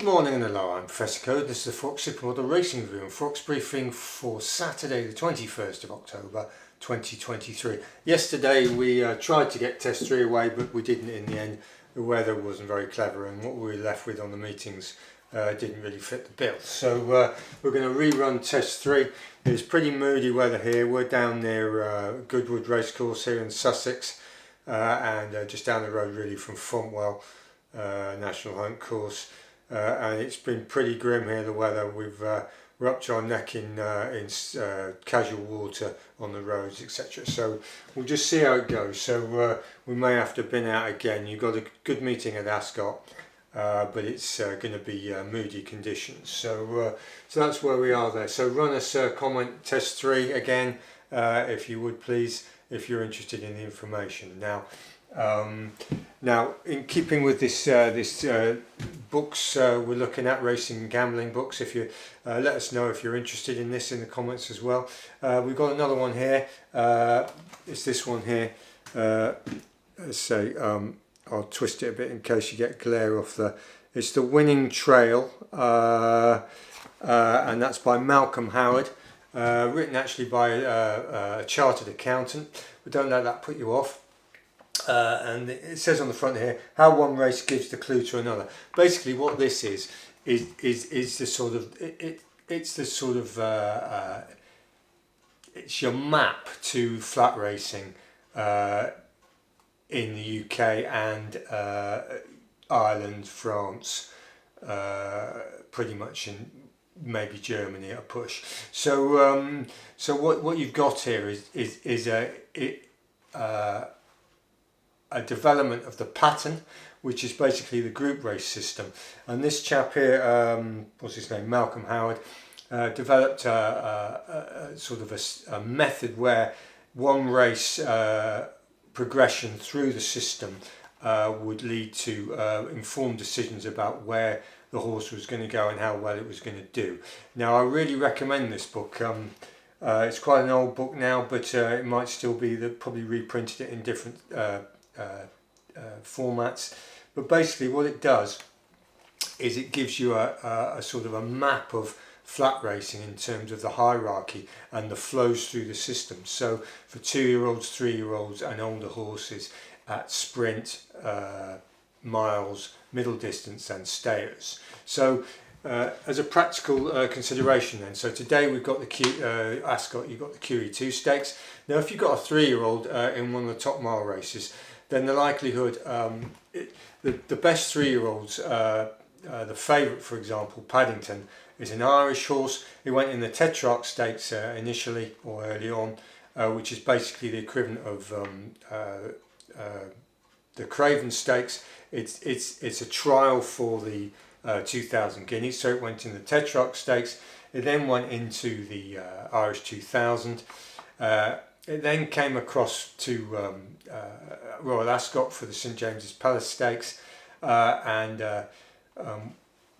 Good morning and hello, I'm Professor Code. This is the Forex Supermodel Racing Review and Forex Briefing for Saturday the 21st of October 2023. Yesterday we tried to get test 3 away, but we didn't in the end. The weather wasn't very clever and what we were left with on the meetings didn't really fit the bill. So we're going to rerun test 3. It's pretty moody weather here. We're down near Goodwood Racecourse here in Sussex and just down the road really from Fontwell National Hunt Course. And it's been pretty grim here, the weather. We're up to our neck in casual water on the roads, etc. So we'll just see how it goes. So we may have to bin out again. You've got a good meeting at Ascot, but it's going to be moody conditions. So that's where we are there. So run us comment test 3 again, if you would please, if you're interested in the information. Now, in keeping with this books we're looking at, racing and gambling books, if you let us know if you're interested in this in the comments as well. We've got another one here. It's this one here. Let's say I'll twist it a bit in case you get glare off the. It's The Winning Trail, and that's by Malcolm Howard, written actually by a chartered accountant. But don't let that put you off. And it says on the front here, how one race gives the clue to another. Basically what this is the sort of it's your map to flat racing in the UK and Ireland, France, pretty much, in maybe Germany at a push. So what you've got here is a development of the pattern, which is basically the group race system. And this chap here, what's his name, Malcolm Howard, developed a sort of a method where one race progression through the system would lead to informed decisions about where the horse was going to go and how well it was going to do. Now, I really recommend this book. It's quite an old book now, but it might still be, they probably reprinted it in different formats. But basically what it does is it gives you a sort of a map of flat racing in terms of the hierarchy and the flows through the system. So for 2-year-olds, 3-year-olds and older horses at sprint, miles, middle distance and stayers. So as a practical consideration then, so today we've got the Ascot, you've got the QE2 stakes. Now if you've got a 3-year-old in one of the top mile races, then the likelihood, the best 3-year-olds, the favourite for example, Paddington, is an Irish horse. He went in the Tetrarch Stakes initially or early on, which is basically the equivalent of the Craven Stakes. It's a trial for the 2000 guineas, so it went in the Tetrarch Stakes. It then went into the Irish 2000. It then came across to Royal Ascot for the St James's Palace Stakes, and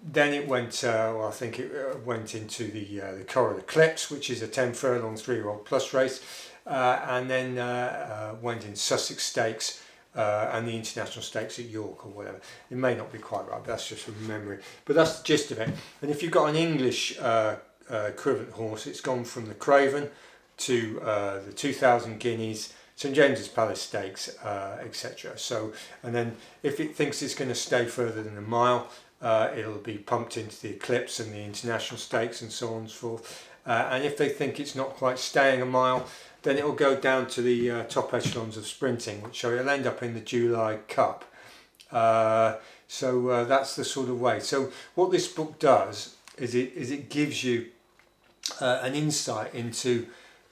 then it went, I think it went into the Coral Eclipse, which is a 10 furlong 3-year-old plus race, and then went in Sussex Stakes and the International Stakes at York or whatever. It may not be quite right, but that's just from memory. But that's the gist of it. And if you've got an English equivalent horse, it's gone from the Craven to the 2000 guineas, St James's Palace Stakes, etc. So, and then if it thinks it's going to stay further than a mile, it'll be pumped into the Eclipse and the International Stakes and so on and so forth. And if they think it's not quite staying a mile, then it will go down to the top echelons of sprinting, which it'll end up in the July Cup. So that's the sort of way. So what this book does is it gives you an insight into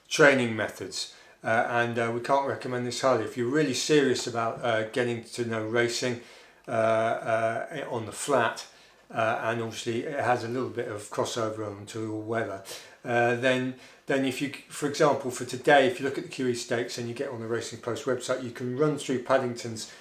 training methods, and we can't recommend this highly. If you're really serious about getting to know racing on the flat, and obviously it has a little bit of crossover onto all weather, then if you, for example, for today, if you look at the QE Stakes and you get on the Racing Post website, you can run through Paddington's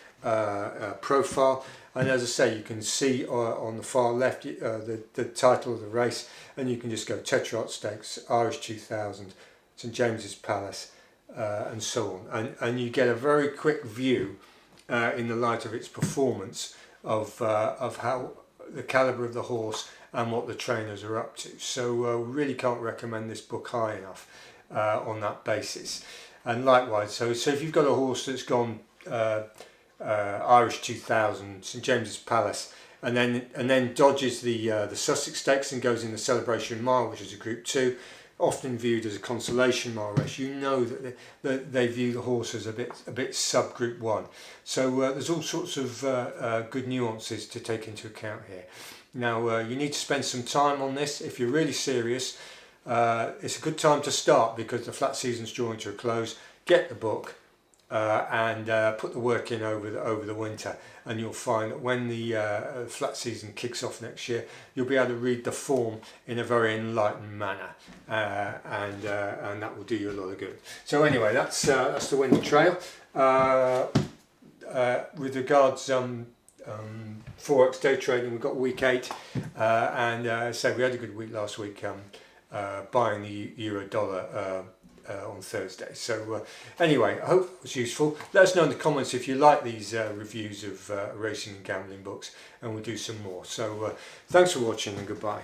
profile, and as I say, you can see on the far left the title of the race, and you can just go Tetrarch Stakes, Irish 2000, St James's Palace, and so on, and you get a very quick view in the light of its performance of how the caliber of the horse and what the trainers are up to. So really can't recommend this book high enough on that basis. And likewise, so if you've got a horse that's gone Irish 2000, St James's Palace, and then dodges the Sussex Stakes and goes in the Celebration Mile, which is a Group 2, often viewed as a consolation mile race, you know that they view the horse as a bit sub Group 1. So there's all sorts of good nuances to take into account here. Now you need to spend some time on this if you're really serious. It's a good time to start because the flat season's drawing to a close. Get the book and put the work in over the winter, and you'll find that when the flat season kicks off next year, you'll be able to read the form in a very enlightened manner, and that will do you a lot of good. So anyway, that's the winter trail. With regards Forex day trading, we've got week 8, and so we had a good week last week buying the euro dollar on Thursday. So anyway, I hope it was useful. Let us know in the comments if you like these reviews of racing and gambling books, and we'll do some more. So thanks for watching, and goodbye.